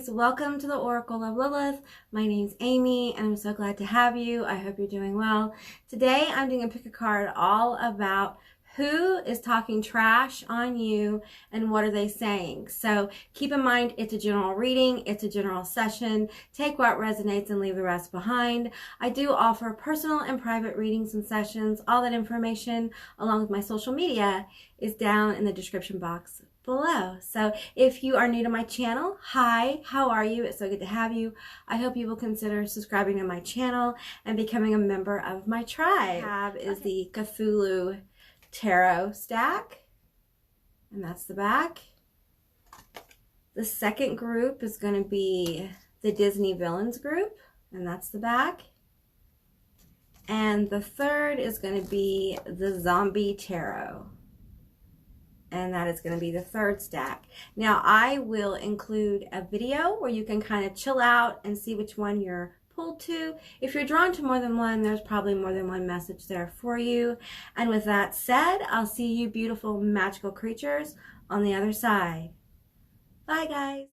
guys, welcome to the Oracle of Lilith. My name's Amy and I'm so glad to have you. I hope you're doing well. Today I'm doing a pick a card all about who is talking trash on you and what are they saying. So keep in mind, it's a general reading, it's a general session. Take what resonates and leave the rest behind. I do offer personal and private readings and sessions. All that information along with my social media is down in the description box below. So if you are new to my channel, hi, how are you? It's so good to have you. I hope you will consider subscribing to my channel and becoming a member of my tribe. What I have is the Cthulhu Tarot stack, and that's the back. The second group is going to be the Disney Villains group, and that's the back. And the third is going to be the Zombie Tarot, and that is going to be the third stack. Now I will include a video where you can kind of chill out and see which one you're pulled to. If you're drawn to more than one, there's probably more than one message there for you. And with that said, I'll see you beautiful magical creatures on the other side. Bye guys.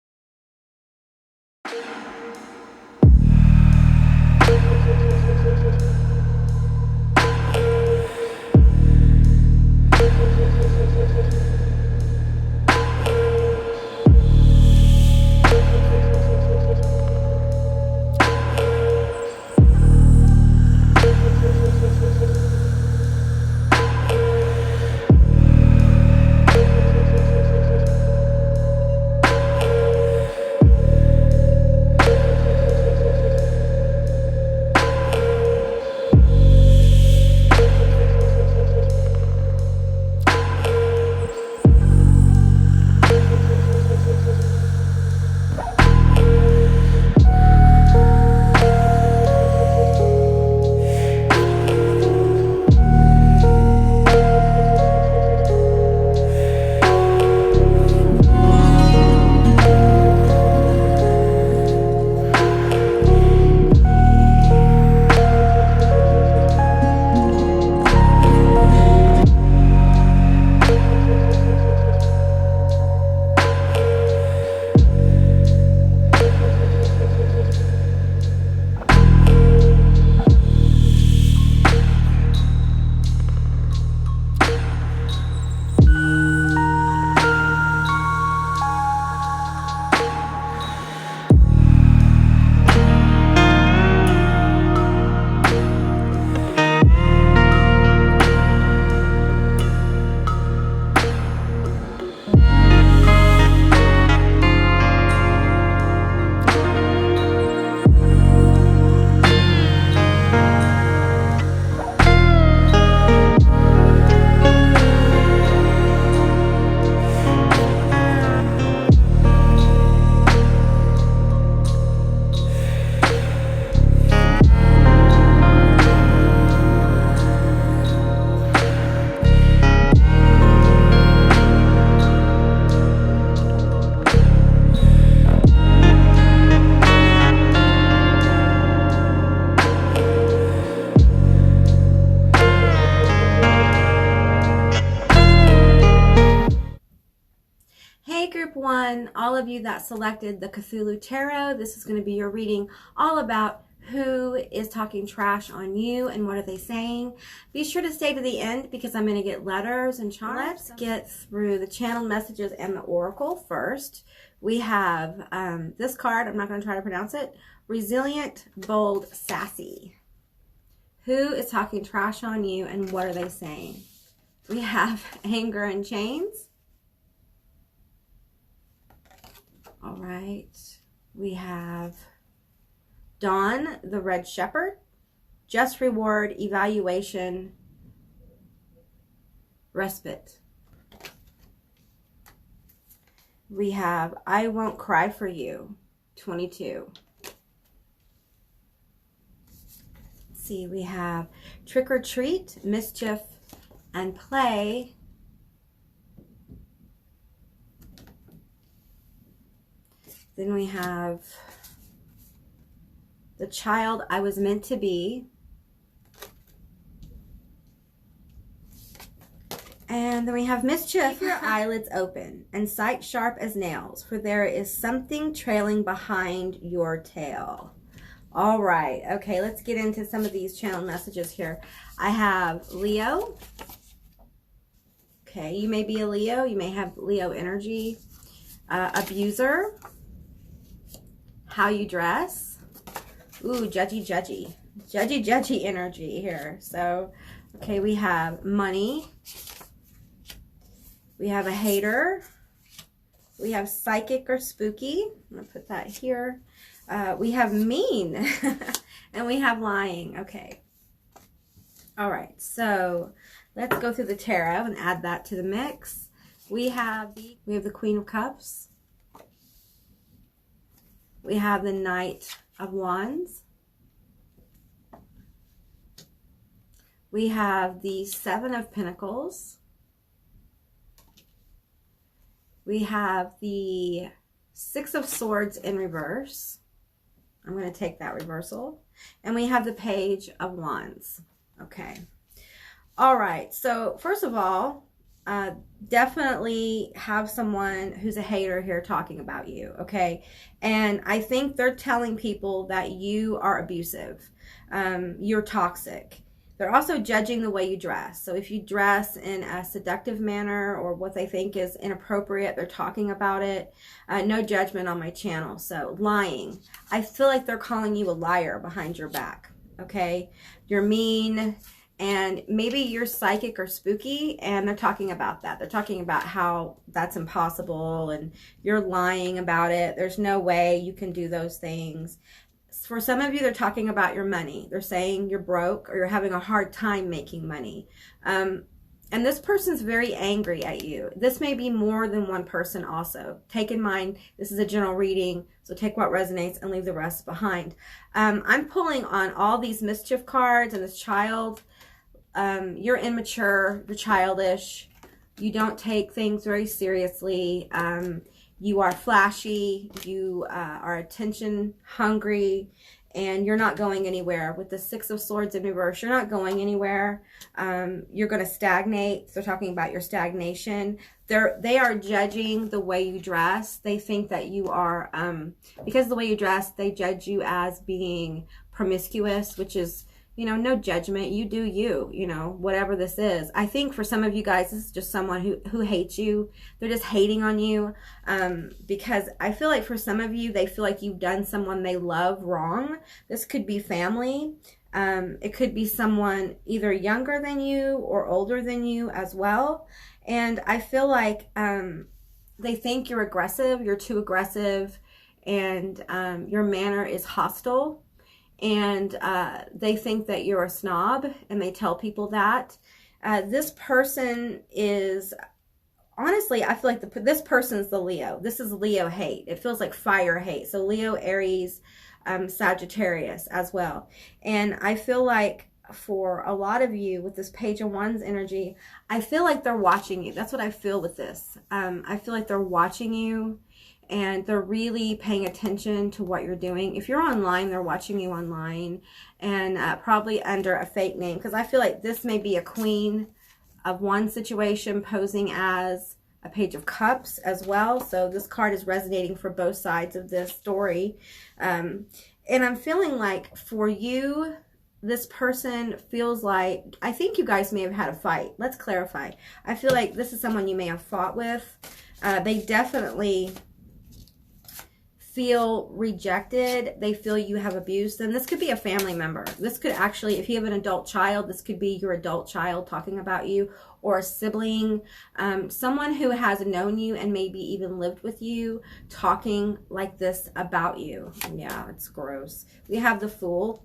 Hey group one, all of you that selected the Cthulhu Tarot, this is going to be your reading all about who is talking trash on you and what are they saying. Be sure to stay to the end because I'm going to get letters and charms. Let's get through the channel messages and the oracle first. We have this card, I'm not going to try to pronounce it, Resilient, Bold, Sassy. Who is talking trash on you and what are they saying? We have Anger and Chains. All right, we have Dawn, the Red Shepherd, Just Reward, Evaluation, Respite. We have I Won't Cry for You, 22. Let's see, we have Trick or Treat, Mischief, and Play. Then we have The Child I Was Meant to Be. And then we have mischief. Keep your eyelids open and sight sharp as nails, for there is something trailing behind your tail. All right. Okay, let's get into some of these channel messages here. I have Leo. Okay, you may be a Leo. You may have Leo energy. Abuser. How you dress. Ooh, judgy, judgy. Judgy, judgy energy here. So, okay, we have money. We have a hater. We have psychic or spooky. I'm going to put that here. We have mean. And we have lying. Okay. All right. So let's go through the tarot and add that to the mix. We have the Queen of Cups. We have the Knight of Wands. We have the Seven of Pentacles. We have the Six of Swords in reverse. I'm going to take that reversal. And we have the Page of Wands. Okay. All right. So first of all, definitely have someone who's a hater here talking about you. Okay. And I think they're telling people that you are abusive. You're toxic. They're also judging the way you dress. So if you dress in a seductive manner or what they think is inappropriate, they're talking about it. No judgment on my channel. So lying. I feel like they're calling you a liar behind your back. Okay? You're mean and maybe you're psychic or spooky and they're talking about that. They're talking about how that's impossible and you're lying about it. There's no way you can do those things. For some of you, they're talking about your money. They're saying you're broke or you're having a hard time making money. And this person's very angry at you. This may be more than one person also. Take in mind, this is a general reading, so take what resonates and leave the rest behind. I'm pulling on all these mischief cards and this child. You're immature, you're childish. You don't take things very seriously. You are flashy, you are attention hungry, and you're not going anywhere. With the Six of Swords in reverse, you're not going anywhere. You're going to stagnate. They're talking about your stagnation. They are judging the way you dress. They think that you are, because of the way you dress, they judge you as being promiscuous, which is, you know, no judgment. You do you, you know, whatever this is. I think for some of you guys, this is just someone who hates you. They're just hating on you because I feel like for some of you, they feel like you've done someone they love wrong. This could be family. It could be someone either younger than you or older than you as well. And I feel like they think you're aggressive, you're too aggressive, and your manner is hostile. And they think that you're a snob, and they tell people that. This person is, honestly, I feel like this person's the Leo. This is Leo hate. It feels like fire hate. So Leo, Aries, Sagittarius as well. And I feel like for a lot of you with this Page of Wands energy, I feel like they're watching you. That's what I feel with this. I feel like they're watching you. And they're really paying attention to what you're doing. If you're online, they're watching you online and probably under a fake name. Because I feel like this may be a Queen of Wands situation posing as a Page of Cups as well. So this card is resonating for both sides of this story. And I'm feeling like for you, this person feels like, I think you guys may have had a fight. Let's clarify. I feel like this is someone you may have fought with. They definitely feel rejected. They feel you have abused them. This could be a family member. This could actually, if you have an adult child, this could be your adult child talking about you, or a sibling, someone who has known you and maybe even lived with you talking like this about you. Yeah, it's gross. We have the Fool.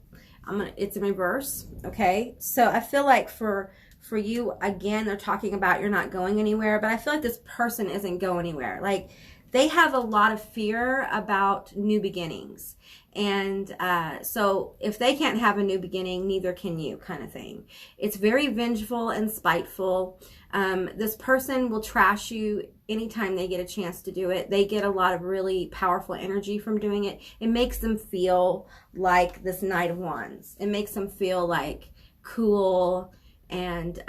It's in reverse. Okay, so I feel like for you, again, they're talking about you're not going anywhere, but I feel like this person isn't going anywhere. Like, they have a lot of fear about new beginnings. And so if they can't have a new beginning, neither can you, kind of thing. It's very vengeful and spiteful. This person will trash you anytime they get a chance to do it. They get a lot of really powerful energy from doing it. It makes them feel like this Knight of Wands. It makes them feel like cool and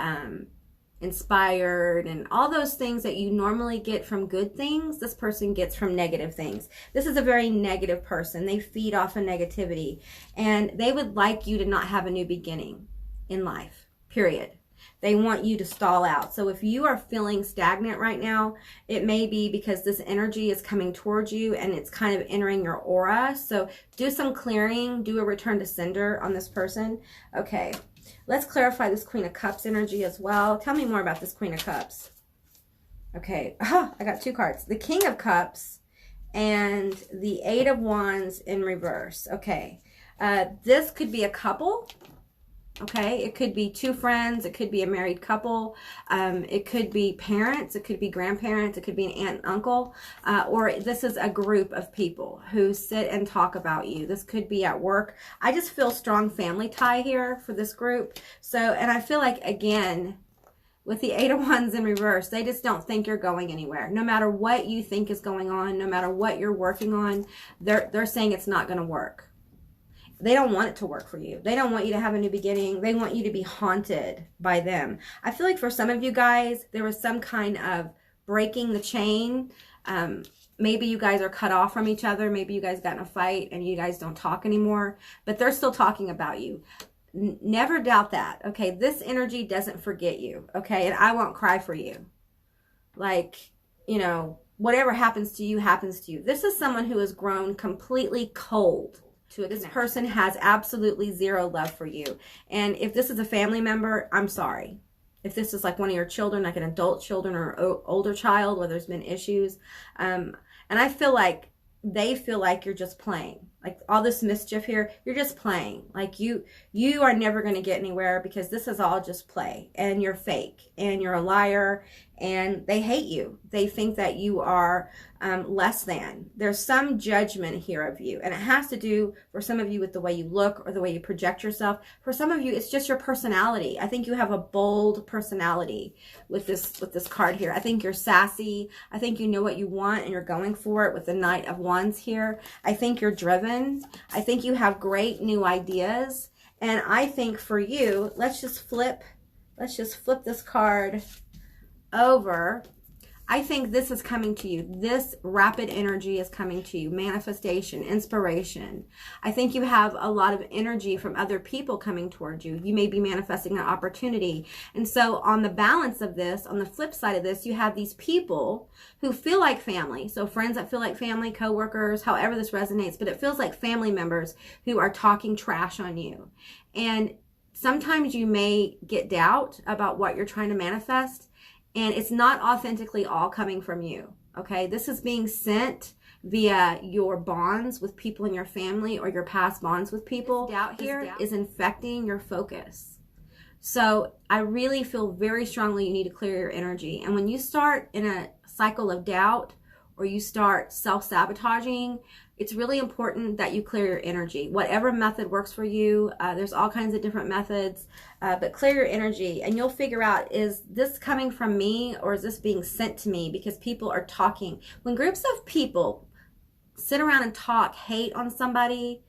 inspired, and all those things that you normally get from good things, this person gets from negative things. This is a very negative person. They feed off of negativity, and they would like you to not have a new beginning in life, period. They want you to stall out. So if you are feeling stagnant right now, it may be because this energy is coming towards you and it's kind of entering your aura. So do some clearing, do a return to sender on this person. Okay, let's clarify this Queen of Cups energy as well. Tell me more about this Queen of Cups. Okay, I got two cards. The King of Cups and the Eight of Wands in reverse. Okay, this could be a couple. Okay, it could be two friends, it could be a married couple, it could be parents, it could be grandparents, it could be an aunt and uncle, or this is a group of people who sit and talk about you. This could be at work. I just feel strong family tie here for this group. So, and I feel like, again, with the Eight of Wands in reverse, they just don't think you're going anywhere. No matter what you think is going on, no matter what you're working on, they're saying it's not going to work. They don't want it to work for you. They don't want you to have a new beginning. They want you to be haunted by them. I feel like for some of you guys, there was some kind of breaking the chain. Maybe you guys are cut off from each other. Maybe you guys got in a fight and you guys don't talk anymore, but they're still talking about you. Never doubt that. Okay, this energy doesn't forget you. Okay, and I won't cry for you. Like, you know, whatever happens to you happens to you. This is someone who has grown completely cold. This person has absolutely zero love for you. And if this is a family member, I'm sorry. If this is like one of your children, like an adult children or older child where there's been issues. And I feel like they feel like you're just playing. Like all this mischief here, you're just playing. Like you are never going to get anywhere because this is all just play. And you're fake. And you're a liar. And they hate you. They think that you are less than. There's some judgment here of you. And it has to do, for some of you, with the way you look or the way you project yourself. For some of you, it's just your personality. I think you have a bold personality with this card here. I think you're sassy. I think you know what you want and you're going for it with the Knight of Wands here. I think you're driven. I think you have great new ideas. And I think for you, let's just flip this card over. I think this is coming to you. This rapid energy is coming to you. Manifestation, inspiration. I think you have a lot of energy from other people coming towards you. You may be manifesting an opportunity. And so on the balance of this, on the flip side of this, you have these people who feel like family. So friends that feel like family, coworkers, however this resonates, but it feels like family members who are talking trash on you. And sometimes you may get doubt about what you're trying to manifest. And it's not authentically all coming from you, okay? This is being sent via your bonds with people in your family or your past bonds with people. Doubt here is infecting your focus. So I really feel very strongly you need to clear your energy. And when you start in a cycle of doubt or you start self-sabotaging, it's really important that you clear your energy. Whatever method works for you, there's all kinds of different methods, but clear your energy and you'll figure out, is this coming from me or is this being sent to me? Because people are talking. When groups of people sit around and talk hate on somebody,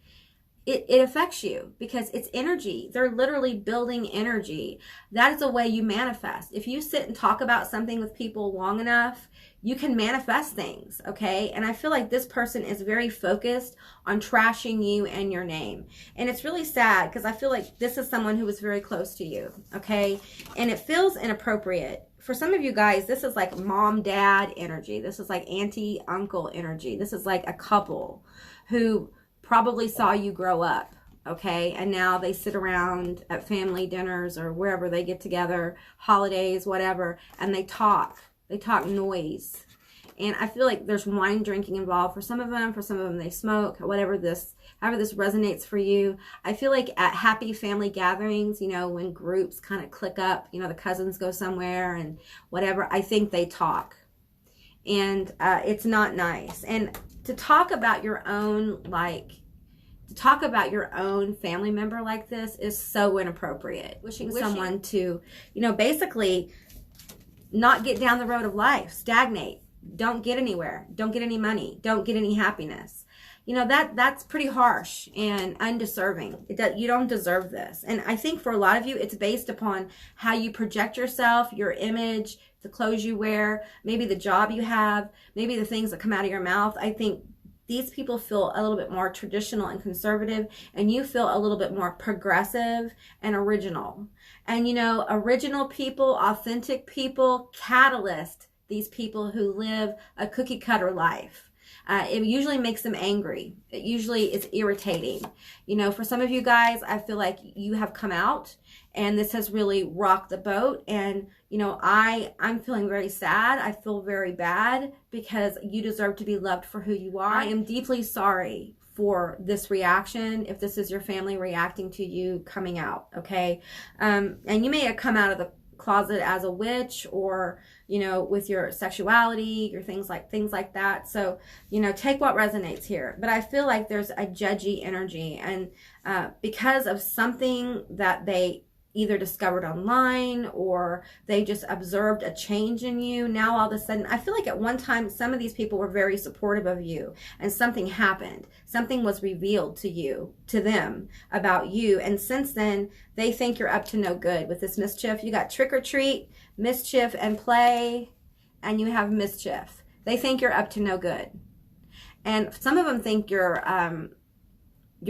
it affects you because it's energy. They're literally building energy. That is a way you manifest. If you sit and talk about something with people long enough, you can manifest things, okay? And I feel like this person is very focused on trashing you and your name. And it's really sad because I feel like this is someone who was very close to you, okay? And it feels inappropriate. For some of you guys, this is like mom-dad energy. This is like auntie-uncle energy. This is like a couple who probably saw you grow up, okay? And now they sit around at family dinners or wherever they get together, holidays, whatever, and they talk. They talk noise. And I feel like there's wine drinking involved for some of them they smoke, however this resonates for you. I feel like at happy family gatherings, you know, when groups kind of click up, you know, the cousins go somewhere and whatever, I think they talk. And it's not nice. And to talk about your own, family member like this is so inappropriate. Wishing someone to, you know, basically not get down the road of life, stagnate, don't get anywhere, don't get any money, don't get any happiness. you know, that's pretty harsh and undeserving. You don't deserve this. And I think for a lot of you, it's based upon how you project yourself, your image, the clothes you wear, maybe the job you have, maybe the things that come out of your mouth. I think these people feel a little bit more traditional and conservative, and you feel a little bit more progressive and original. And you know, original people, authentic people, catalyst these people who live a cookie cutter life. It usually makes them angry. It usually is irritating. You know, for some of you guys, I feel like you have come out and this has really rocked the boat. And, you know, I'm feeling very sad. I feel very bad because you deserve to be loved for who you are. I am deeply sorry for this reaction, if this is your family reacting to you coming out, okay? And you may have come out of the closet as a witch, or you know, with your sexuality, your things like that. So you know, take what resonates here. But I feel like there's a judgy energy, and because of something that they either discovered online or they just observed a change in you, now all of a sudden, I feel like at one time some of these people were very supportive of you, and something happened, something was revealed to them about you, and since then they think you're up to no good with this mischief. You got trick or treat, mischief, and play, and you have mischief. They think you're up to no good, and some of them think you're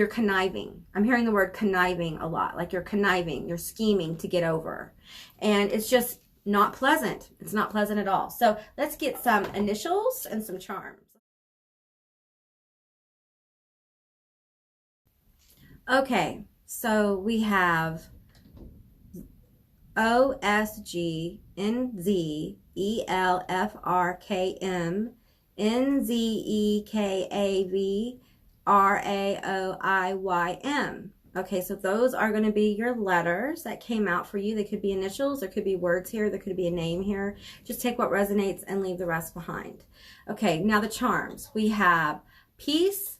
conniving. I'm hearing the word conniving a lot. Like you're conniving, you're scheming to get over. And it's just not pleasant. It's not pleasant at all. So let's get some initials and some charms. Okay, so we have OSGNZELFRKM NZEKAVRAOIYM. Okay, so those are going to be your letters that came out for you. They could be initials, there could be words here, there could be a name here. Just take what resonates and leave the rest behind. Okay, now the charms. We have peace,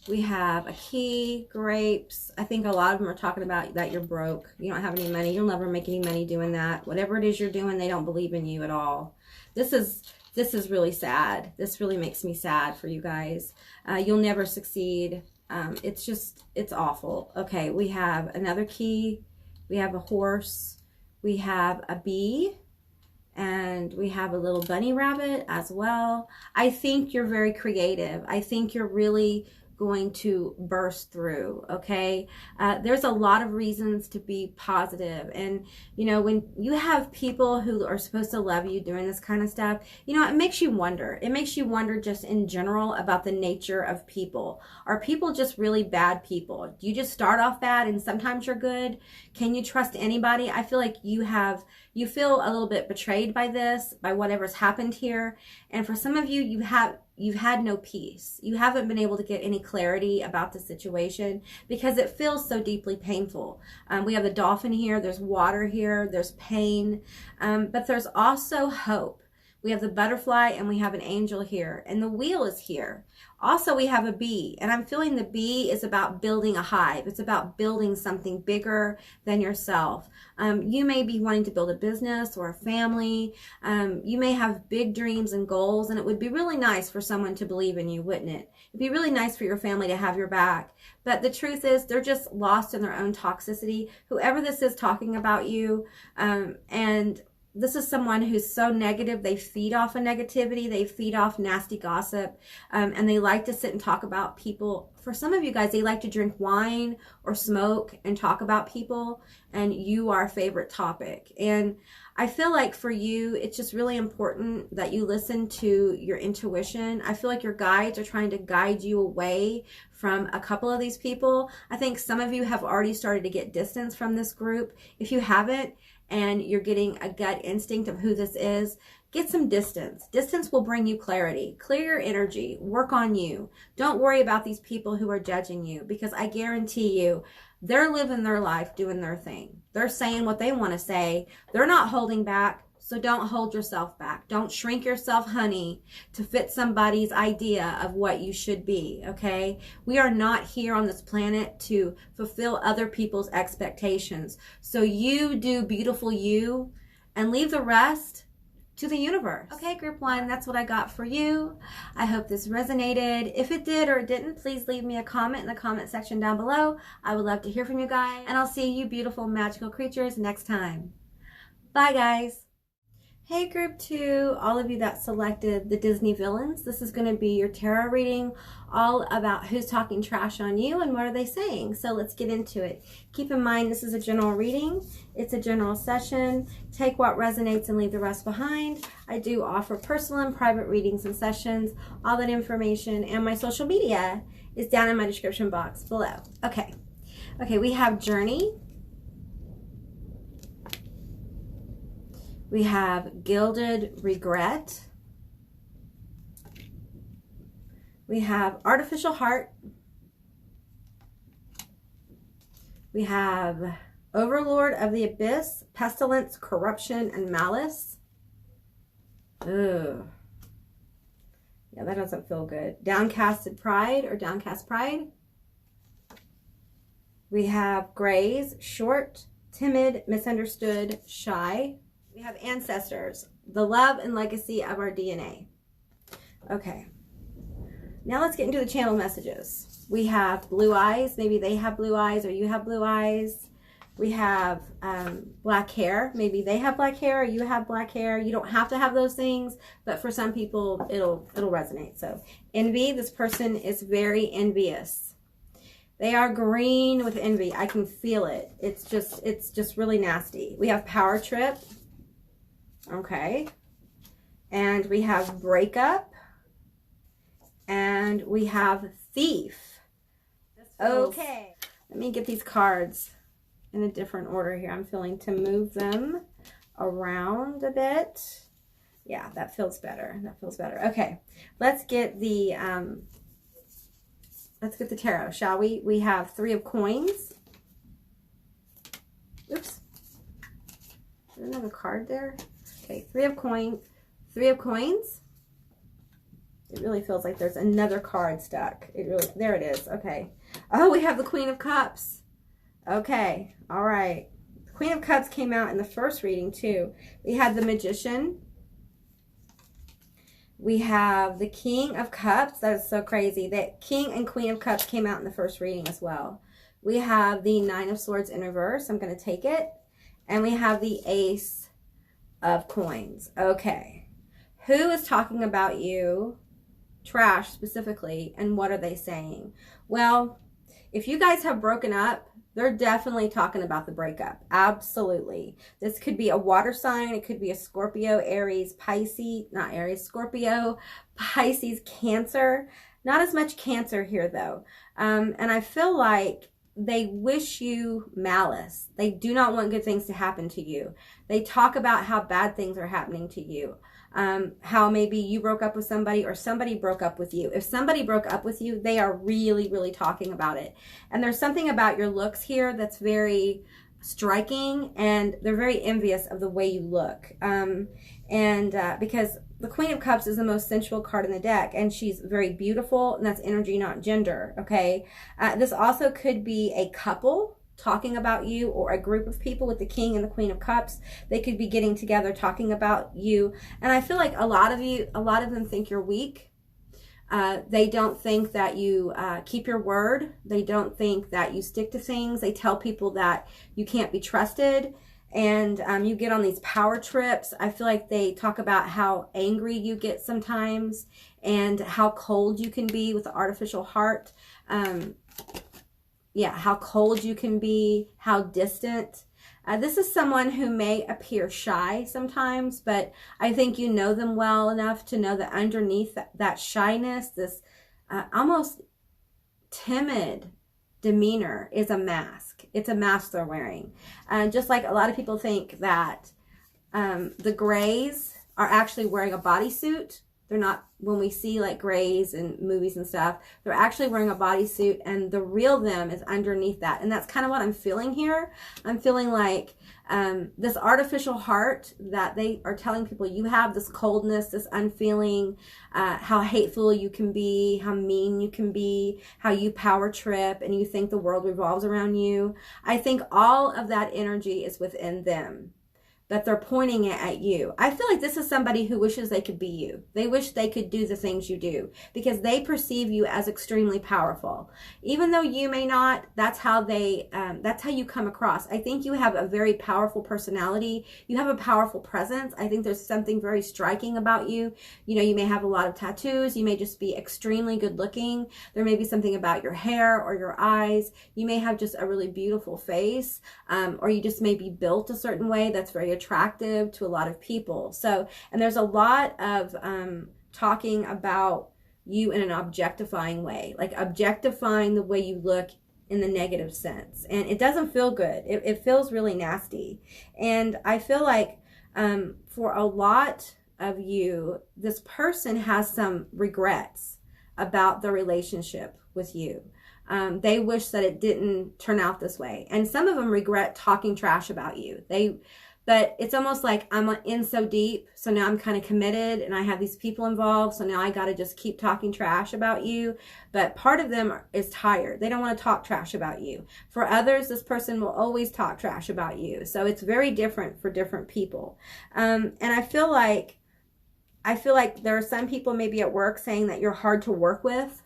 we have a key, grapes. I think a lot of them are talking about that you're broke. You don't have any money. You'll never make any money doing that. Whatever it is you're doing, they don't believe in you at all. This is really sad. This really makes me sad for you guys. You'll never succeed. It's awful. Okay, we have another key. We have a horse. We have a bee. And we have a little bunny rabbit as well. I think you're very creative. I think you're really going to burst through, okay? There's a lot of reasons to be positive. And, you know, when you have people who are supposed to love you doing this kind of stuff, you know, it makes you wonder. It makes you wonder just in general about the nature of people. Are people just really bad people? Do you just start off bad and sometimes you're good? Can you trust anybody? I feel like you feel a little bit betrayed by this, by whatever's happened here. And for some of you, you've had no peace. You haven't been able to get any clarity about the situation because it feels so deeply painful. We have the dolphin here, there's water here, there's pain, but there's also hope. We have the butterfly and we have an angel here, and the wheel is here. Also, we have a bee, and I'm feeling the bee is about building a hive. It's about building something bigger than yourself. You may be wanting to build a business or a family. You may have big dreams and goals, and it would be really nice for someone to believe in you, wouldn't it? It'd be really nice for your family to have your back. But the truth is, they're just lost in their own toxicity. Whoever this is talking about you, and this is someone who's so negative, they feed off of negativity, they feed off nasty gossip, and they like to sit and talk about people. For some of you guys, they like to drink wine or smoke and talk about people, and you are a favorite topic. And I feel like for you, it's just really important that you listen to your intuition. I feel like your guides are trying to guide you away from a couple of these people. I think some of you have already started to get distance from this group. If you haven't, and you're getting a gut instinct of who this is, get some distance. Distance will bring you clarity. Clear your energy. Work on you. Don't worry about these people who are judging you, because I guarantee you, they're living their life doing their thing. They're saying what they want to say. They're not holding back. So don't hold yourself back. Don't shrink yourself, honey, to fit somebody's idea of what you should be, okay? We are not here on this planet to fulfill other people's expectations. So you do beautiful you and leave the rest to the universe. Okay, group 1, that's what I got for you. I hope this resonated. If it did or it didn't, please leave me a comment in the comment section down below. I would love to hear from you guys, and I'll see you beautiful magical creatures next time. Bye, guys. Hey, group 2, all of you that selected the Disney Villains, this is going to be your tarot reading, all about who's talking trash on you and what are they saying. So let's get into it. Keep in mind, this is a general reading. It's a general session. Take what resonates and leave the rest behind. I do offer personal and private readings and sessions. All that information and my social media is down in my description box below. Okay, we have Journey. We have Gilded Regret. We have Artificial Heart. We have Overlord of the Abyss, Pestilence, Corruption, and Malice. Ugh. Yeah, that doesn't feel good. Downcasted Pride or Downcast Pride. We have Grays, Short, Timid, Misunderstood, Shy. We have Ancestors, the love and legacy of our DNA. Okay. Now let's get into the channel messages. We have Blue Eyes. Maybe they have blue eyes or you have blue eyes. We have black hair. Maybe they have black hair or you have black hair. You don't have to have those things, but for some people, it'll resonate. So envy, this person is very envious. They are green with envy. I can feel it. It's just really nasty. We have Power Trip. Okay. And we have Breakup. And we have Thief. Okay. Let me get these cards in a different order here. I'm feeling to move them around a bit. Yeah, that feels better. That feels better. Okay. Let's get the tarot, shall we? We have 3 of Coins. Oops. Is there another card there? Okay, 3 of Coins. 3 of Coins. It really feels like there's another card stuck. There it is. Okay. Oh, we have the Queen of Cups. Okay. All right. The Queen of Cups came out in the first reading too. We had the Magician. We have the King of Cups. That is so crazy. That King and Queen of Cups came out in the first reading as well. We have the 9 of Swords in reverse. I'm going to take it. And we have the Ace of Coins. Okay. Who is talking about you? Trash specifically, and what are they saying? Well, if you guys have broken up, they're definitely talking about the breakup. Absolutely. This could be a water sign. It could be a Scorpio, Aries, Pisces, not Aries, Scorpio, Pisces, Cancer. Not as much Cancer here though. And I feel like they wish you malice. They do not want good things to happen to you. They talk about how bad things are happening to you. How maybe you broke up with somebody or somebody broke up with you. If somebody broke up with you, they are really, really talking about it. And there's something about your looks here that's very striking, and they're very envious of the way you look. Because the Queen of Cups is the most sensual card in the deck, and she's very beautiful, and that's energy, not gender, okay? This also could be a couple talking about you, or a group of people with the King and the Queen of Cups. They could be getting together talking about you, and I feel like a lot of them think you're weak. They don't think that you keep your word. They don't think that you stick to things. They tell people that you can't be trusted. And you get on these power trips. I feel like they talk about how angry you get sometimes and how cold you can be with the artificial heart. Yeah, how cold you can be, how distant. This is someone who may appear shy sometimes, but I think you know them well enough to know that underneath that shyness, this almost timid demeanor is a mask. It's a mask they're wearing. And just like a lot of people think that the Grays are actually wearing a bodysuit. They're not, when we see like Grays in movies and stuff, they're actually wearing a bodysuit, and the real them is underneath that. And that's kind of what I'm feeling here. I'm feeling like this artificial heart that they are telling people you have, this coldness, this unfeeling, how hateful you can be, how mean you can be, how you power trip and you think the world revolves around you. I think all of that energy is within them. but they're pointing it at you. I feel like this is somebody who wishes they could be you. They wish they could do the things you do because they perceive you as extremely powerful. Even though you may not, that's how you come across. I think you have a very powerful personality. You have a powerful presence. I think there's something very striking about you. You know, you may have a lot of tattoos. You may just be extremely good looking. There may be something about your hair or your eyes. You may have just a really beautiful face, or you just may be built a certain way that's very attractive to a lot of people. So, and there's a lot of talking about you in an objectifying way, like objectifying the way you look in the negative sense. And it doesn't feel good. It feels really nasty. And I feel like for a lot of you, this person has some regrets about the relationship with you. They wish that it didn't turn out this way. And some of them regret talking trash about you. But it's almost like I'm in so deep, so now I'm kind of committed and I have these people involved, so now I got to just keep talking trash about you. But part of them is tired. They don't want to talk trash about you. For others, this person will always talk trash about you. So it's very different for different people. And I feel like there are some people maybe at work saying that you're hard to work with,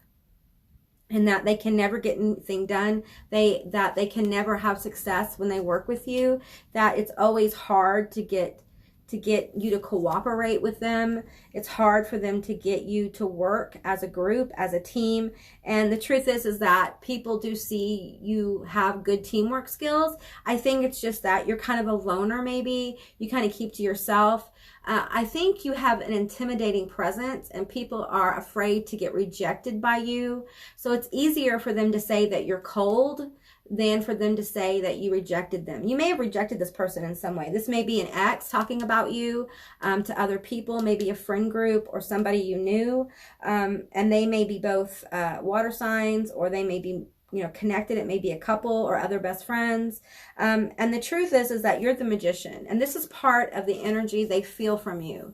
and that they can never get anything done, that they can never have success when they work with you, that it's always hard to get you to cooperate with them. It's hard for them to get you to work as a group, as a team. And the truth is that people do see you have good teamwork skills. I think it's just that you're kind of a loner maybe. You kind of keep to yourself. I think you have an intimidating presence and people are afraid to get rejected by you. So it's easier for them to say that you're cold than for them to say that you rejected them. You may have rejected this person in some way. This may be an ex talking about you to other people, maybe a friend group or somebody you knew. And they may be both water signs, or they may be connected. It may be a couple or other best friends. And the truth is that you're the magician. And this is part of the energy they feel from you.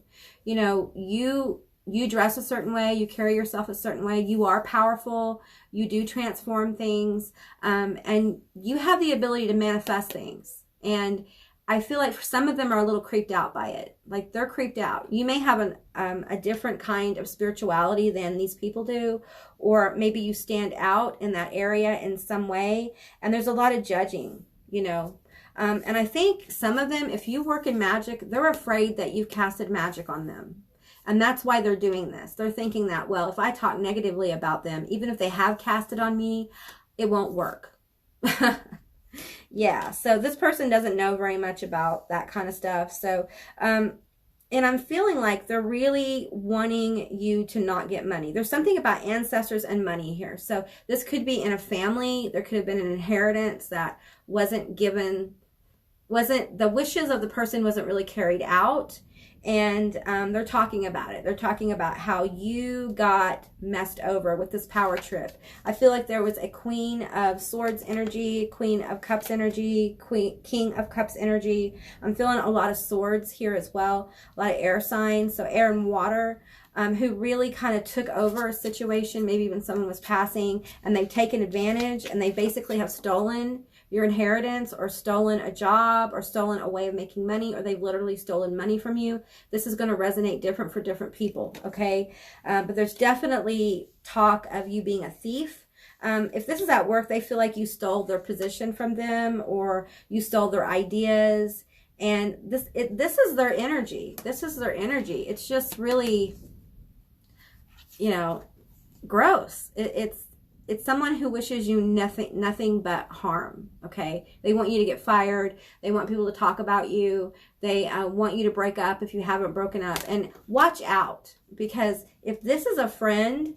You dress a certain way, you carry yourself a certain way, you are powerful, you do transform things, and you have the ability to manifest things. And I feel like some of them are a little creeped out by it. Like they're creeped out. You may have a different kind of spirituality than these people do, or maybe you stand out in that area in some way, and there's a lot of judging, and I think some of them, if you work in magic, they're afraid that you've casted magic on them. And that's why they're doing this. They're thinking that, well, if I talk negatively about them, even if they have cast it on me, it won't work. Yeah, so this person doesn't know very much about that kind of stuff. So, and I'm feeling like they're really wanting you to not get money. There's something about ancestors and money here. So this could be in a family. There could have been an inheritance that wasn't given, the wishes of the person wasn't really carried out. And they're talking about it. They're talking about how you got messed over with this power trip. I feel like there was a Queen of Swords energy, Queen of Cups energy, King of Cups energy. I'm feeling a lot of swords here as well. A lot of air signs, so air and water, who really kind of took over a situation. Maybe even someone was passing and they've taken advantage and they basically have stolen your inheritance, or stolen a job, or stolen a way of making money, or they've literally stolen money from you. This is going to resonate different for different people, okay? But there's definitely talk of you being a thief. If this is at work, they feel like you stole their position from them, or you stole their ideas. And this is their energy. This is their energy. It's just really, gross. It's someone who wishes you nothing but harm, okay? They want you to get fired. They want people to talk about you. They want you to break up if you haven't broken up. And watch out, because if this is a friend,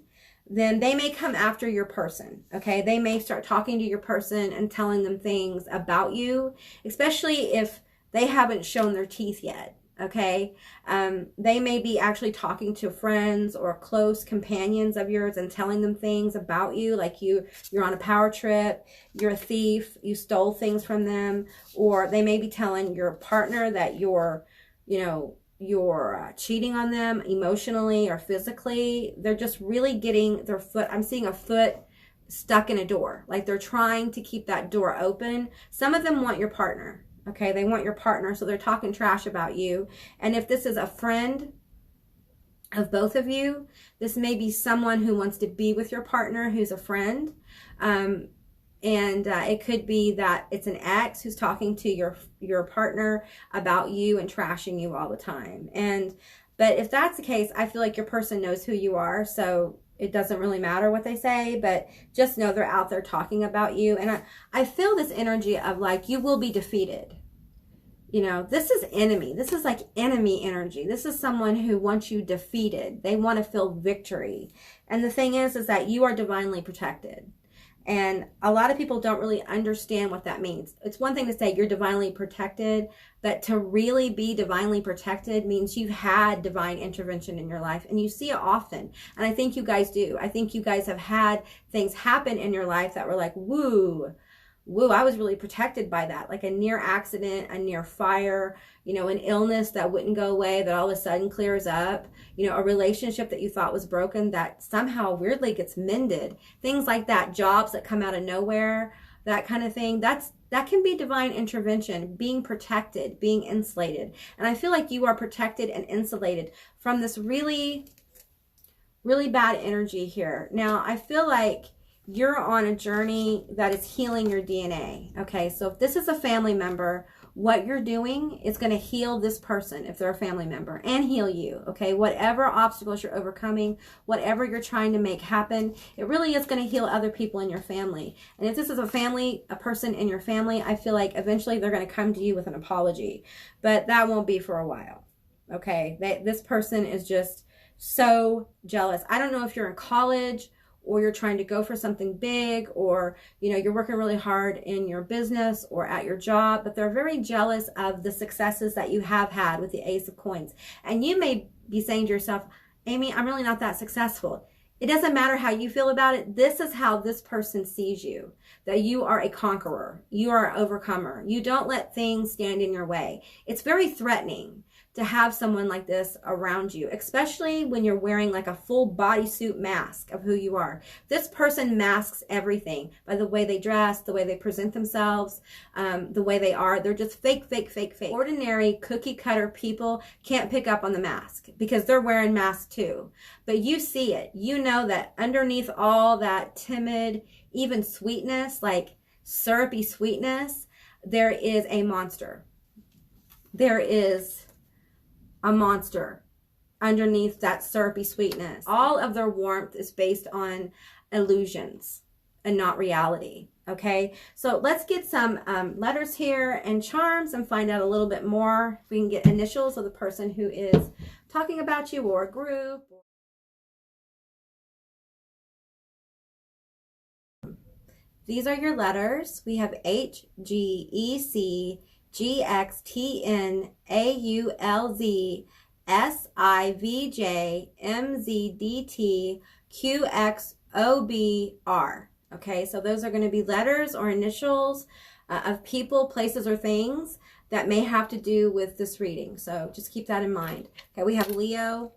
then they may come after your person, okay? They may start talking to your person and telling them things about you, especially if they haven't shown their teeth yet. Okay, they may be actually talking to friends or close companions of yours and telling them things about you, like you're on a power trip, you're a thief, you stole things from them, or they may be telling your partner that you're cheating on them emotionally or physically. They're just really getting their foot, I'm seeing a foot stuck in a door, like they're trying to keep that door open. Some of them want your partner. Okay, they want your partner, so they're talking trash about you. And if this is a friend of both of you, this may be someone who wants to be with your partner who's a friend. It could be that it's an ex who's talking to your partner about you and trashing you all the time. But if that's the case, I feel like your person knows who you are, so it doesn't really matter what they say, but just know they're out there talking about you. And I feel this energy of like, you will be defeated. You know, this is enemy. This is like enemy energy. This is someone who wants you defeated. They want to feel victory. And the thing is that you are divinely protected. And a lot of people don't really understand what that means. It's one thing to say you're divinely protected, but to really be divinely protected means you've had divine intervention in your life, and you see it often. And I think you guys do. I think you guys have had things happen in your life that were like, woo, I was really protected by that. Like a near accident, a near fire, you know, an illness that wouldn't go away that all of a sudden clears up, you know, a relationship that you thought was broken that somehow weirdly gets mended. Things like that, jobs that come out of nowhere, that kind of thing. That can be divine intervention, being protected, being insulated. And I feel like you are protected and insulated from this really, really bad energy here. Now, I feel like you're on a journey that is healing your DNA. Okay, so if this is a family member, what you're doing is going to heal this person if they're a family member, and heal you. Okay, whatever obstacles you're overcoming, whatever you're trying to make happen, it really is going to heal other people in your family. And if this is a person in your family, I feel like eventually they're going to come to you with an apology, but that won't be for a while. Okay, this person is just so jealous. I don't know if you're in college, or you're trying to go for something big, or, you know, you're working really hard in your business or at your job, but they're very jealous of the successes that you have had with the Ace of Coins. And you may be saying to yourself, Amy, I'm really not that successful. It doesn't matter how you feel about it. This is how this person sees you, that you are a conqueror. You are an overcomer. You don't let things stand in your way. It's very threatening to have someone like this around you, especially when you're wearing like a full bodysuit mask of who you are. This person masks everything by the way they dress, the way they present themselves, the way they are. They're just fake. Ordinary cookie cutter people can't pick up on the mask because they're wearing masks too. But you see it. You know that underneath all that timid, even sweetness, like syrupy sweetness, there is a monster. There is a monster underneath that syrupy sweetness. All of their warmth is based on illusions and not reality. Okay, so let's get some letters here and charms and find out a little bit more. If we can get initials of the person who is talking about you, or a group. These are your letters. We have H, G, E, C, G, X, T, N, A, U, L, Z, S, I, V, J, M, Z, D, T, Q, X, O, B, R. Okay, so those are going to be letters or initials of people, places, or things that may have to do with this reading. So just keep that in mind. Okay, we have Leo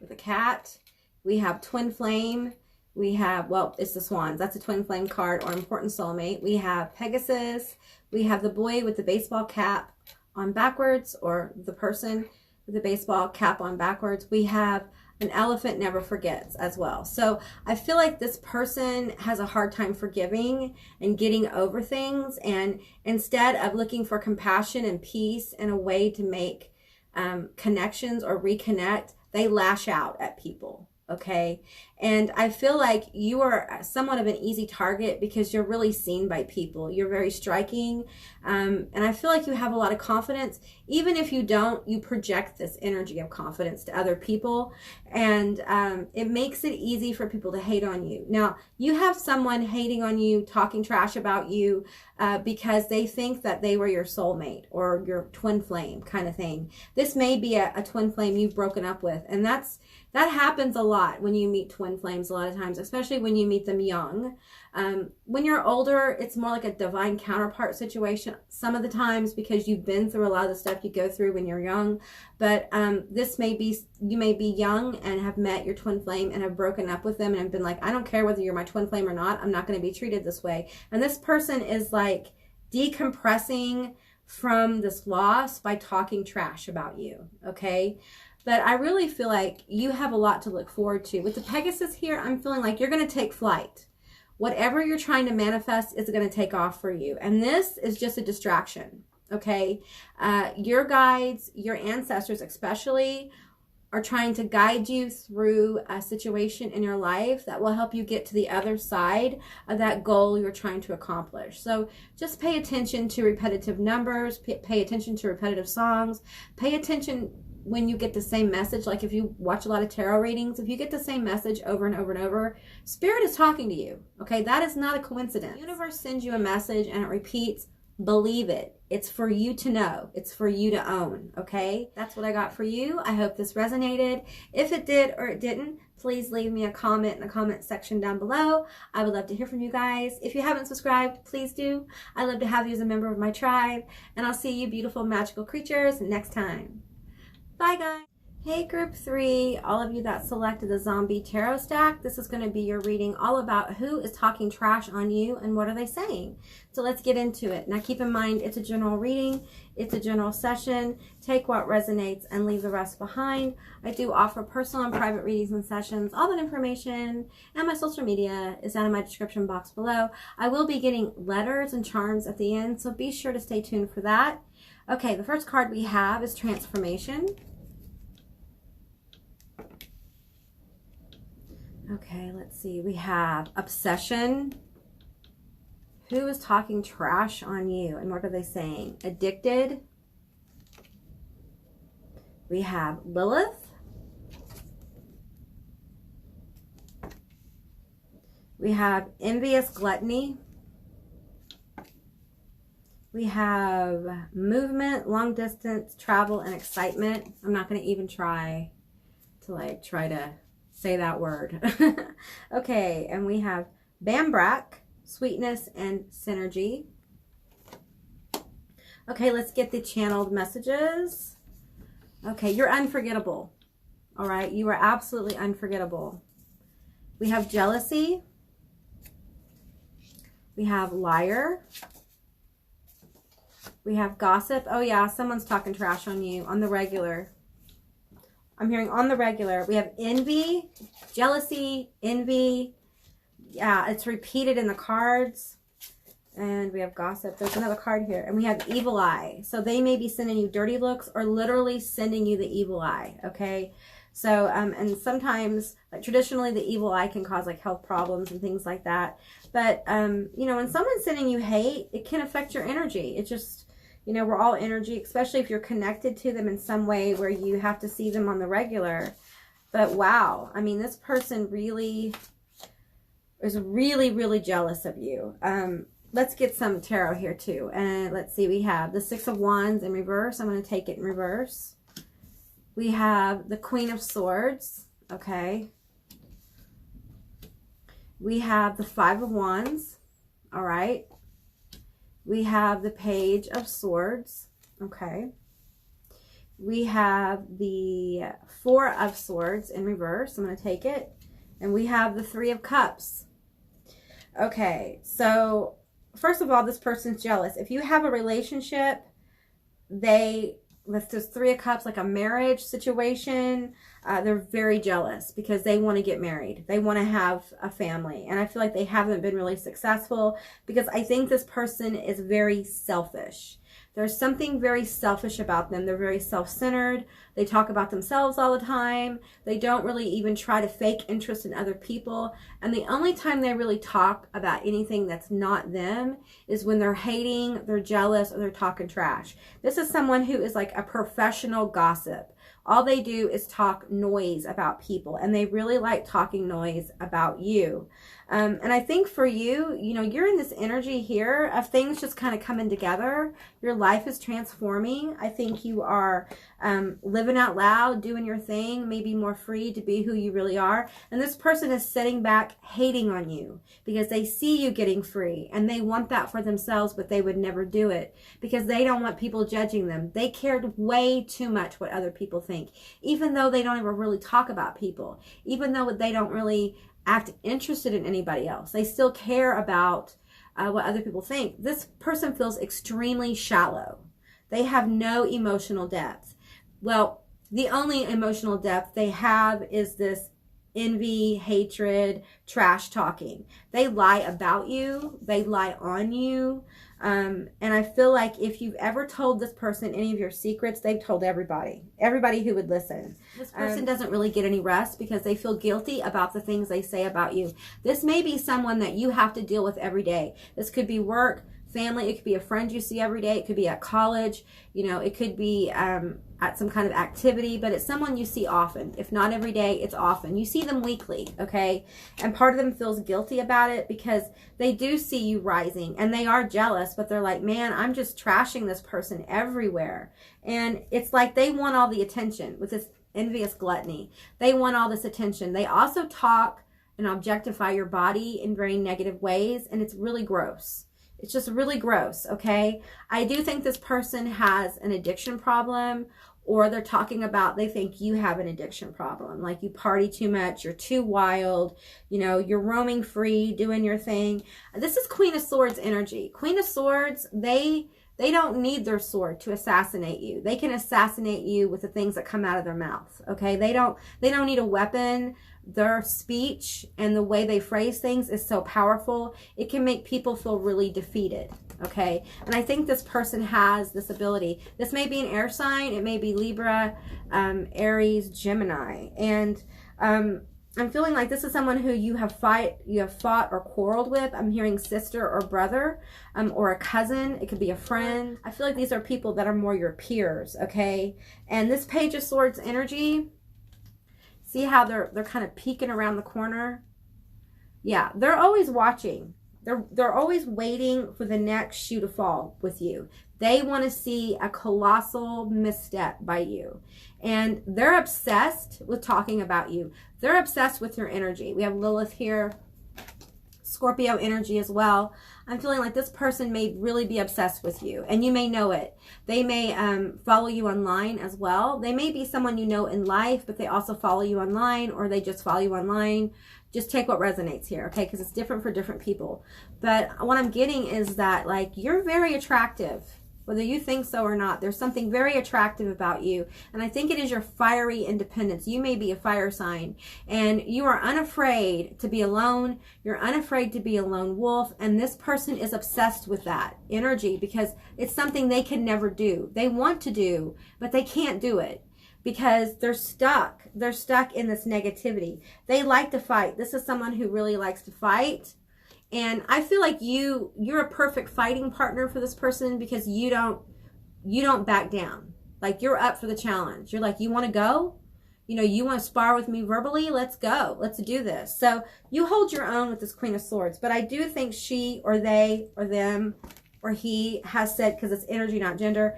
with a cat. We have Twin Flame. We have, well, it's the Swans. That's a Twin Flame card or important soulmate. We have Pegasus. We have the boy with the baseball cap on backwards, or the person with the baseball cap on backwards. We have an elephant never forgets as well. So I feel like this person has a hard time forgiving and getting over things. And instead of looking for compassion and peace and a way to make connections or reconnect, they lash out at people. Okay. And I feel like you are somewhat of an easy target because you're really seen by people. You're very striking. And I feel like you have a lot of confidence. Even if you don't, you project this energy of confidence to other people. And it makes it easy for people to hate on you. Now, you have someone hating on you, talking trash about you because they think that they were your soulmate or your twin flame kind of thing. This may be a twin flame you've broken up with. And that happens a lot when you meet twin flames a lot of times, especially when you meet them young. When you're older, it's more like a divine counterpart situation some of the times because you've been through a lot of the stuff you go through when you're young. But this may be, you may be young and have met your twin flame and have broken up with them and have been like, I don't care whether you're my twin flame or not, I'm not going to be treated this way. And this person is like decompressing from this loss by talking trash about you, okay? But I really feel like you have a lot to look forward to. With the Pegasus here, I'm feeling like you're going to take flight. Whatever you're trying to manifest is going to take off for you. And this is just a distraction, okay? Your guides, your ancestors especially, are trying to guide you through a situation in your life that will help you get to the other side of that goal you're trying to accomplish. So just pay attention to repetitive numbers, pay attention to repetitive songs, pay attention when you get the same message. Like if you watch a lot of tarot readings, if you get the same message over and over and over, Spirit is talking to you, okay? That is not a coincidence. The universe sends you a message and it repeats. Believe it. It's for you to know. It's for you to own, okay? That's what I got for you. I hope this resonated. If it did or it didn't, please leave me a comment in the comment section down below. I would love to hear from you guys. If you haven't subscribed, please do. I'd love to have you as a member of my tribe. And I'll see you beautiful magical creatures next time. Bye, guys. Hey, group 3, all of you that selected the zombie tarot stack, this is going to be your reading all about who is talking trash on you and what are they saying. So let's get into it. Now keep in mind, it's a general reading, it's a general session. Take what resonates and leave the rest behind. I do offer personal and private readings and sessions. All that information and my social media is down in my description box below. I will be getting letters and charms at the end, so be sure to stay tuned for that. Okay, the first card we have is Transformation. Okay, let's see. We have Obsession. Who is talking trash on you and what are they saying? Addicted. We have Lilith. We have Envious Gluttony. We have Movement, Long Distance, Travel, and Excitement. I'm not going to even try to say that word. Okay, and we have Bambrak, Sweetness, and Synergy. Okay, let's get the channeled messages. Okay, you're unforgettable. All right, you are absolutely unforgettable. We have Jealousy. We have Liar. We have Gossip. Oh yeah, someone's talking trash on you on the regular. I'm hearing on the regular. We have Envy, Jealousy, Envy. Yeah, it's repeated in the cards. And we have Gossip. There's another card here. And we have Evil Eye. So they may be sending you dirty looks or literally sending you the evil eye, okay? So, and sometimes, like traditionally, the evil eye can cause like health problems and things like that. But, you know, when someone's sending you hate, it can affect your energy. It just... You know, we're all energy, especially if you're connected to them in some way where you have to see them on the regular. But wow, I mean, this person really is really jealous of you. Let's get some tarot here too. And let's see, we have the Six of Wands in reverse. I'm going to take it in reverse. We have the Queen of Swords. Okay. We have the Five of Wands. All right. We have the Page of Swords, okay. We have the Four of Swords in reverse. I'm going to take it. And we have the Three of Cups. Okay, so first of all, this person's jealous. If you have a relationship, with this Three of Cups, like a marriage situation, they're very jealous because they want to get married. They want to have a family. And I feel like they haven't been really successful because I think this person is very selfish. There's something very selfish about them. They're very self-centered. They talk about themselves all the time. They don't really even try to fake interest in other people. And the only time they really talk about anything that's not them is when they're hating, they're jealous, or they're talking trash. This is someone who is like a professional gossip. All they do is talk noise about people, and they really like talking noise about you. And I think for you, you know, you're in this energy here of things just kind of coming together. Your life is transforming. I think you are living out loud, doing your thing, maybe more free to be who you really are. And this person is sitting back hating on you because they see you getting free and they want that for themselves, but they would never do it because they don't want people judging them. They cared way too much what other people think, even though they don't ever really talk about people, even though they don't really act interested in anybody else. They still care about what other people think. This person feels extremely shallow. They have no emotional depth. Well, the only emotional depth they have is this envy, hatred, trash talking. They lie about you. They lie on you. And I feel like if you've ever told this person any of your secrets, they've told everybody who would listen. This person doesn't really get any rest because they feel guilty about the things they say about you. This may be someone that you have to deal with every day. This could be work, family. It could be a friend you see every day. It could be at college. You know, it could be at some kind of activity, but it's someone you see often. If not every day, it's often. You see them weekly, okay? And part of them feels guilty about it because they do see you rising and they are jealous, but they're like, man, I'm just trashing this person everywhere. And it's like they want all the attention with this envious gluttony. They want all this attention. They also talk and objectify your body in very negative ways, and it's really gross. It's just really gross, okay? I do think this person has an addiction problem, or they're talking about, they think you have an addiction problem. Like you party too much, you're too wild, you know, you're roaming free, doing your thing. This is Queen of Swords energy. Queen of Swords, they don't need their sword to assassinate you. They can assassinate you with the things that come out of their mouth, okay? They don't need a weapon. Their speech and the way they phrase things is so powerful. It can make people feel really defeated, okay? And I think this person has this ability. This may be an air sign. It may be Libra, Aries, Gemini. And I'm feeling like this is someone who you have fought or quarreled with. I'm hearing sister or brother, or a cousin. It could be a friend. I feel like these are people that are more your peers, okay? And this Page of Swords energy, see how they're kind of peeking around the corner? Yeah, they're always watching. They're always waiting for the next shoe to fall with you. They want to see a colossal misstep by you. And they're obsessed with talking about you. They're obsessed with your energy. We have Lilith here, Scorpio energy as well. I'm feeling like this person may really be obsessed with you, and you may know it. They may follow you online as well. They may be someone you know in life, but they also follow you online, or they just follow you online. Just take what resonates here, okay? Because it's different for different people. But what I'm getting is that, like, you're very attractive. Whether you think so or not, there's something very attractive about you. And I think it is your fiery independence. You may be a fire sign, and you are unafraid to be alone. You're unafraid to be a lone wolf. And this person is obsessed with that energy because it's something they can never do. They want to do, but they can't do it because they're stuck. They're stuck in this negativity. They like to fight. This is someone who really likes to fight. And I feel like you're a perfect fighting partner for this person because you don't back down. Like, you're up for the challenge. You're like, you want to go? You know, you want to spar with me verbally? Let's go. Let's do this. So you hold your own with this Queen of Swords. But I do think she or they or them or he has said, because it's energy, not gender,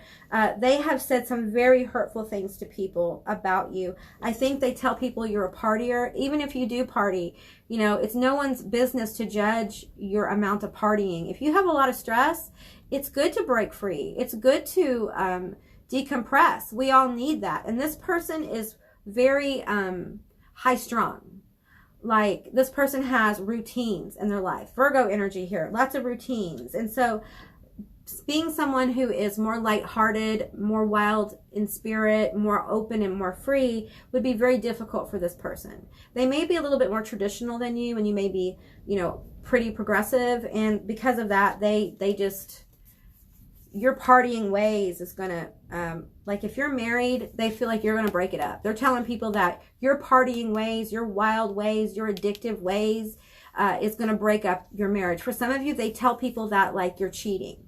they have said some very hurtful things to people about you. I think they tell people you're a partier. Even if you do party, you know, it's no one's business to judge your amount of partying. If you have a lot of stress, it's good to break free. It's good to decompress. We all need that. And this person is very high strung. Like, this person has routines in their life. Virgo energy here, lots of routines. And so being someone who is more lighthearted, more wild in spirit, more open and more free would be very difficult for this person. They may be a little bit more traditional than you, and you may be, you know, pretty progressive. And because of that, they just, your partying ways is going to, like, if you're married, they feel like you're going to break it up. They're telling people that your partying ways, your wild ways, your addictive ways is going to break up your marriage. For some of you, they tell people that, like, you're cheating.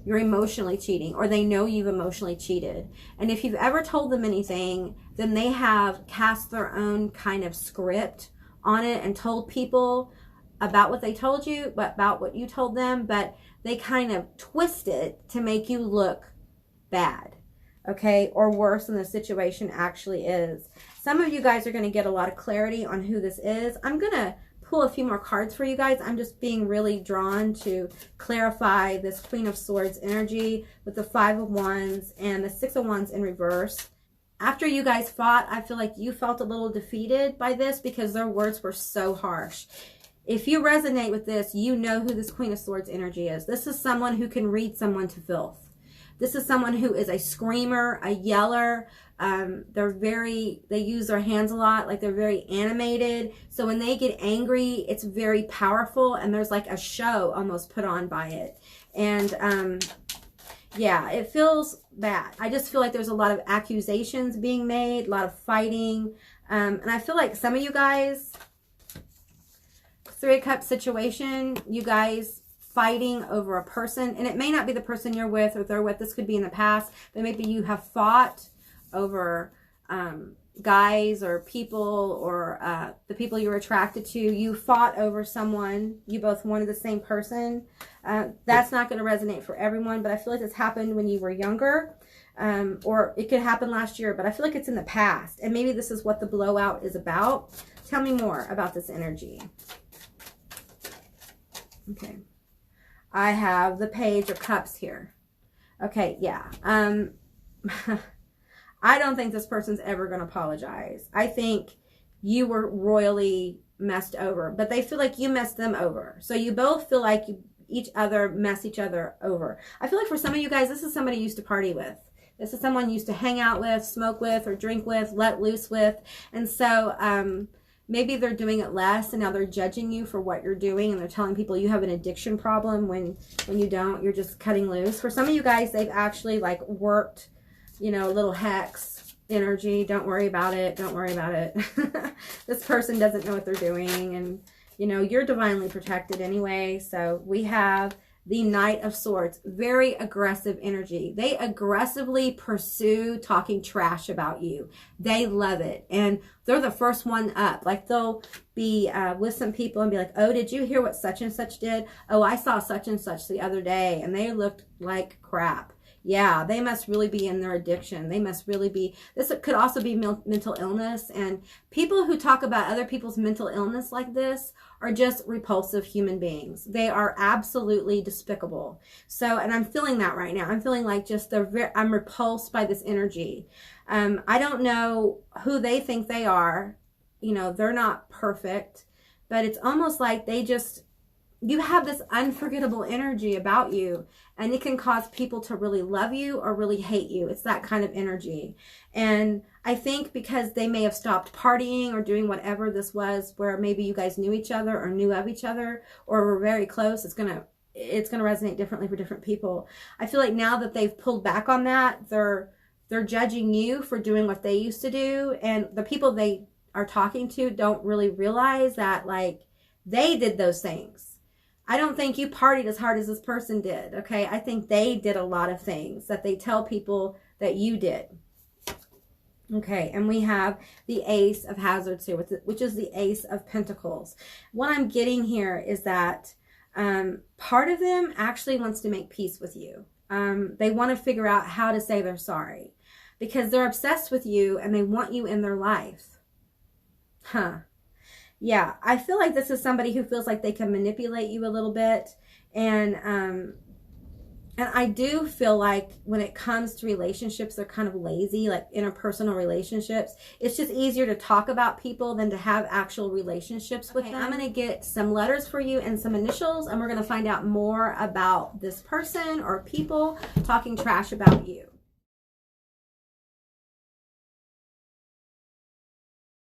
You're emotionally cheating, or they know you've emotionally cheated. And if you've ever told them anything, then they have cast their own kind of script on it and told people about what they told you, about what you told them, but they kind of twist it to make you look bad, okay, or worse than the situation actually is. Some of you guys are going to get a lot of clarity on who this is. I'm going to pull a few more cards for you guys. I'm just being really drawn to clarify this Queen of Swords energy with the Five of Wands and the Six of Wands in reverse. After you guys fought, I feel like you felt a little defeated by this because their words were so harsh. If you resonate with this, you know who this Queen of Swords energy is. This is someone who can read someone to filth. This is someone who is a screamer, a yeller. They use their hands a lot, like they're very animated. So when they get angry, it's very powerful, and there's like a show almost put on by it. And yeah, it feels bad. I just feel like there's a lot of accusations being made, a lot of fighting. And I feel like some of you guys, Three of Cups situation, you guys fighting over a person, and it may not be the person you're with or they're with. This could be in the past, but maybe you have fought over guys or people, or the people you were attracted to. You fought over someone. You both wanted the same person. That's not going to resonate for everyone, but I feel like this happened when you were younger, or it could happen last year, but I feel like it's in the past, and maybe this is what the blowout is about. Tell me more about this energy. Okay. I have the Page of Cups here. Okay, yeah. I don't think this person's ever going to apologize. I think you were royally messed over, but they feel like you messed them over. So you both feel like each other mess each other over. I feel like for some of you guys, this is somebody you used to party with. This is someone you used to hang out with, smoke with, or drink with, let loose with. And so maybe they're doing it less, and now they're judging you for what you're doing, and they're telling people you have an addiction problem when you don't. You're just cutting loose. For some of you guys, they've actually like worked, you know, a little hex energy. Don't worry about it. Don't worry about it. This person doesn't know what they're doing, and you know, you're divinely protected anyway. So we have the Knight of Swords, very aggressive energy. They aggressively pursue talking trash about you. They love it. And they're the first one up. Like they'll be with some people and be like, oh, did you hear what such and such did? Oh, I saw such and such the other day, and they looked like crap. Yeah, they must really be in their addiction. They must really be, this could also be mental illness. And people who talk about other people's mental illness like this are just repulsive human beings. They are absolutely despicable. So, and I'm feeling that right now. I'm feeling like just I'm repulsed by this energy. I don't know who they think they are. You know, they're not perfect, but it's almost like you have this unforgettable energy about you, and it can cause people to really love you or really hate you. It's that kind of energy. And I think because they may have stopped partying or doing whatever this was, where maybe you guys knew each other or knew of each other or were very close, it's gonna resonate differently for different people. I feel like now that they've pulled back on that, they're judging you for doing what they used to do, and the people they are talking to don't really realize that like they did those things. I don't think you partied as hard as this person did, okay? I think they did a lot of things that they tell people that you did. Okay, and we have the Ace of Hazards here, which is the Ace of Pentacles. What I'm getting here is that part of them actually wants to make peace with you. They want to figure out how to say they're sorry because they're obsessed with you and they want you in their life. Yeah, I feel like this is somebody who feels like they can manipulate you a little bit. And I do feel like when it comes to relationships, they're kind of lazy, like interpersonal relationships. It's just easier to talk about people than to have actual relationships with them. I'm going to get some letters for you and some initials, and we're going to find out more about this person or people talking trash about you.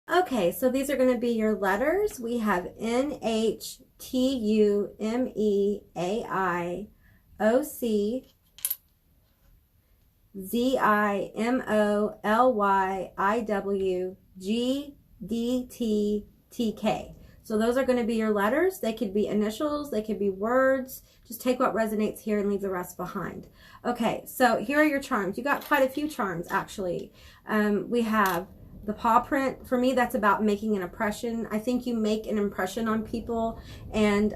Okay, so these are going to be your letters. We have NHTUMEAIOCZIMOLYIWGDTTK. So those are going to be your letters. They could be initials, they could be words. Just take what resonates here and leave the rest behind. Okay, so here are your charms. You got quite a few charms, actually. We have the paw print. For me, that's about making an impression. I think you make an impression on people, and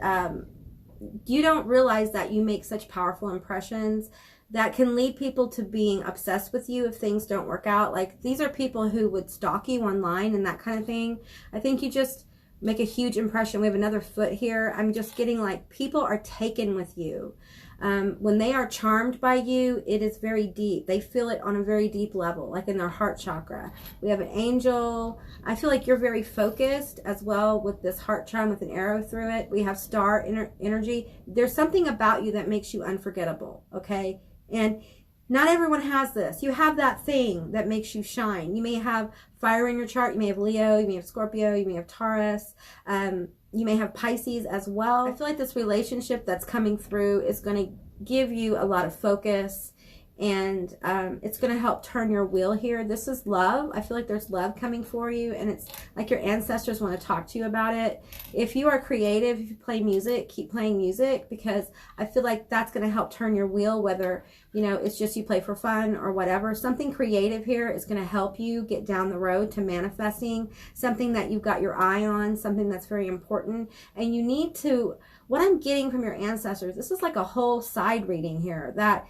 you don't realize that you make such powerful impressions that can lead people to being obsessed with you if things don't work out. Like, these are people who would stalk you online and that kind of thing. I think you just make a huge impression. We have another foot here. I'm just getting like people are taken with you. When they are charmed by you, it is very deep. They feel it on a very deep level, like in their heart chakra. We have an angel. I feel like you're very focused as well with this heart charm with an arrow through it. We have star energy. There's something about you that makes you unforgettable, okay? And Not everyone has this. You have that thing that makes you shine. You may have fire in your chart. You may have Leo. You may have Scorpio. You may have Taurus. You may have Pisces as well. I feel like this relationship that's coming through is going to give you a lot of focus, and it's going to help turn your wheel here. This is love. I feel like there's love coming for you, and it's like your ancestors want to talk to you about it. If you are creative, if you play music, keep playing music, because I feel like that's going to help turn your wheel, whether, you know, it's just you play for fun or whatever. Something creative here is going to help you get down the road to manifesting something that you've got your eye on, something that's very important. And you need to, what I'm getting from your ancestors, this is like a whole side reading here, that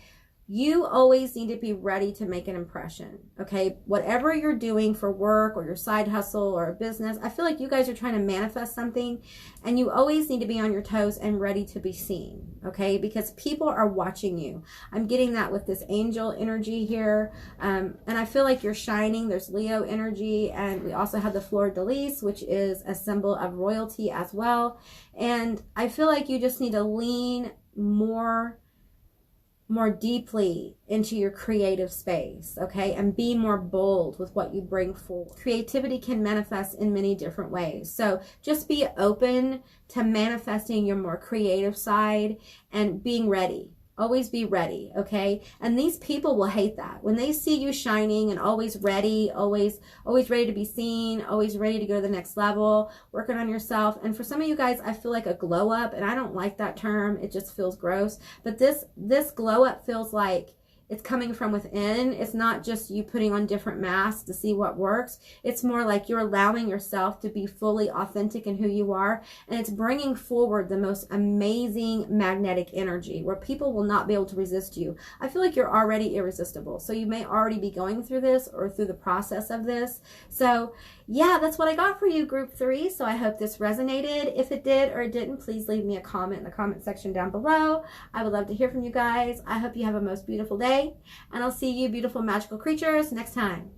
you always need to be ready to make an impression, okay? Whatever you're doing for work or your side hustle or a business, I feel like you guys are trying to manifest something, and you always need to be on your toes and ready to be seen, okay? Because people are watching you. I'm getting that with this angel energy here, and I feel like you're shining. There's Leo energy, and we also have the fleur-de-lis, which is a symbol of royalty as well. And I feel like you just need to lean more deeply into your creative space, okay? And be more bold with what you bring forward. Creativity can manifest in many different ways. So just be open to manifesting your more creative side and being ready. Always be ready, okay? And these people will hate that. When they see you shining and always ready, always ready to be seen, always ready to go to the next level, working on yourself. And for some of you guys, I feel like a glow up, and I don't like that term. It just feels gross. But this glow up feels like it's coming from within. It's not just you putting on different masks to see what works. It's more like you're allowing yourself to be fully authentic in who you are. And it's bringing forward the most amazing magnetic energy where people will not be able to resist you. I feel like you're already irresistible. So you may already be going through this or through the process of this. So yeah, that's what I got for you, group 3. So I hope this resonated. If it did or it didn't, please leave me a comment in the comment section down below. I would love to hear from you guys. I hope you have a most beautiful day, and I'll see you beautiful magical creatures next time.